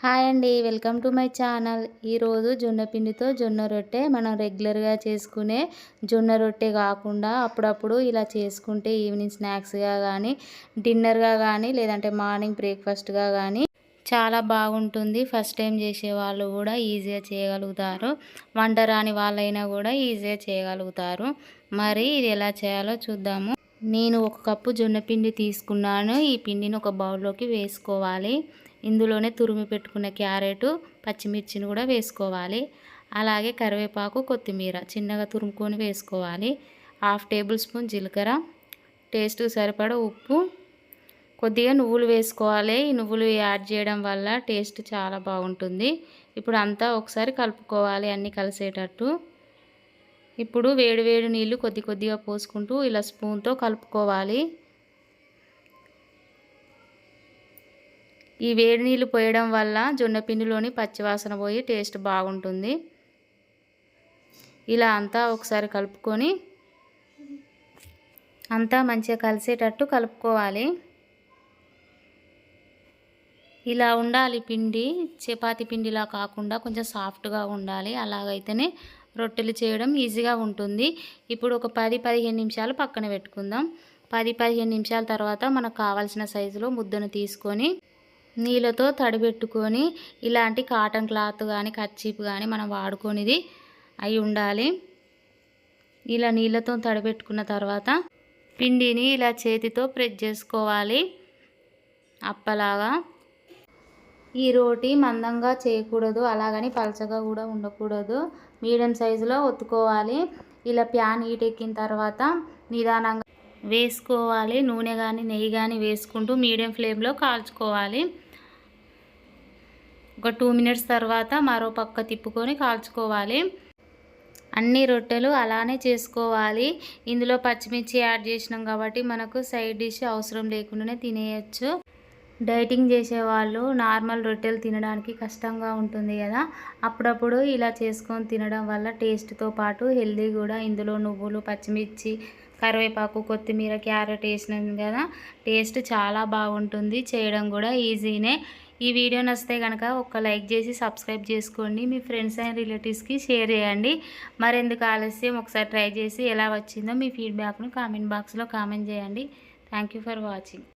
Hi అండి, welcome to my channel. ఈరోజు జొన్న పిండితో జొన్న రొట్టె. మనం రెగ్యులర్గా చేసుకునే జొన్న రొట్టె కాకుండా అప్పుడప్పుడు ఇలా చేసుకుంటే ఈవినింగ్ స్నాక్స్గా కానీ, డిన్నర్గా కానీ, లేదంటే మార్నింగ్ బ్రేక్ఫాస్ట్గా కానీ చాలా బాగుంటుంది. ఫస్ట్ టైం చేసే వాళ్ళు కూడా ఈజీగా చేయగలుగుతారు. వంట రాని వాళ్ళైనా కూడా ఈజీగా చేయగలుగుతారు. మరి ఇది ఎలా చేయాలో చూద్దాము. నేను 1 కప్పు జొన్న పిండి తీసుకున్నాను. ఈ పిండిని ఒక బౌల్లోకి వేసుకోవాలి. ఇందులోనే తురిమి పెట్టుకున్న క్యారెట్, పచ్చిమిర్చిని కూడా వేసుకోవాలి. అలాగే కరివేపాకు, కొత్తిమీర చిన్నగా తురుముకొని వేసుకోవాలి. 1/2 టేబుల్ స్పూన్ జీలకర్ర, టేస్ట్కి సరిపడా ఉప్పు, కొద్దిగా నువ్వులు వేసుకోవాలి. ఈ నువ్వులు యాడ్ చేయడం వల్ల టేస్ట్ చాలా బాగుంటుంది. ఇప్పుడు అంతా ఒకసారి కలుపుకోవాలి అన్నీ కలిసేటట్టు. ఇప్పుడు వేడి వేడి నీళ్ళు కొద్ది కొద్దిగా పోసుకుంటూ ఇలా స్పూన్తో కలుపుకోవాలి. ఈ వేడి నీళ్ళు పోయడం వల్ల జొన్న పిండిలోని పచ్చివాసన పోయి టేస్ట్ బాగుంటుంది. ఇలా అంతా ఒకసారి కలుపుకొని అంతా మంచిగా కలిసేటట్టు కలుపుకోవాలి. ఇలా ఉండాలి పిండి. చపాతీ పిండిలా కాకుండా కొంచెం సాఫ్ట్గా ఉండాలి. అలాగైతేనే రొట్టెలు చేయడం ఈజీగా ఉంటుంది. ఇప్పుడు ఒక 10-15 నిమిషాలు పక్కన పెట్టుకుందాం. 10-15 నిమిషాల తర్వాత మనకు కావాల్సిన సైజులో ముద్దను తీసుకొని నీళ్ళతో తడిపెట్టుకొని, ఇలాంటి కాటన్ క్లాత్ కానీ కర్చీఫ్ కానీ మనం వాడుకొనిది అయి ఉండాలి. ఇలా నీళ్ళతో తడిపెట్టుకున్న తర్వాత పిండిని ఇలా చేతితో ప్రెస్ చేసుకోవాలి అప్పలాగా. ఈ రోటి మందంగా చేయకూడదు, అలాగని పలచగా కూడా ఉండకూడదు. మీడియం సైజులో ఒత్తుకోవాలి. ఇలా ప్యాన్ హీట్ ఎక్కిన తర్వాత నిదానంగా వేసుకోవాలి. నూనె కానీ నెయ్యి కానీ వేసుకుంటూ మీడియం ఫ్లేమ్లో కాల్చుకోవాలి. ఒక 2 మినిట్స్ తర్వాత మరో పక్క తిప్పుకొని కాల్చుకోవాలి. అన్ని రొట్టెలు అలానే చేసుకోవాలి. ఇందులో పచ్చిమిర్చి యాడ్ చేసినాం కాబట్టి మనకు సైడ్ డిష్ అవసరం లేకుండానే తినేయచ్చు. డైటింగ్ చేసేవాళ్ళు నార్మల్ రొట్టెలు తినడానికి కష్టంగా ఉంటుంది కదా, అప్పుడప్పుడు ఇలా చేసుకొని తినడం వల్ల టేస్ట్తో పాటు హెల్దీ కూడా. ఇందులో నువ్వులు, పచ్చిమిర్చి, కరివేపాకు, కొత్తిమీర, క్యారెట్ వేసినాం కదా, టేస్ట్ చాలా బాగుంటుంది. చేయడం కూడా ఈజీనే. ఈ వీడియో నచ్చితే కనుక ఒక లైక్ చేసి సబ్స్క్రైబ్ చేసుకోండి. మీ ఫ్రెండ్స్ అండ్ రిలేటివ్స్కి షేర్ చేయండి. మరెందుకు ఆలస్యం, ఒకసారి ట్రై చేసి ఎలా వచ్చిందో మీ ఫీడ్బ్యాక్ను కామెంట్ బాక్స్లో కామెంట్ చేయండి. Thank you for watching.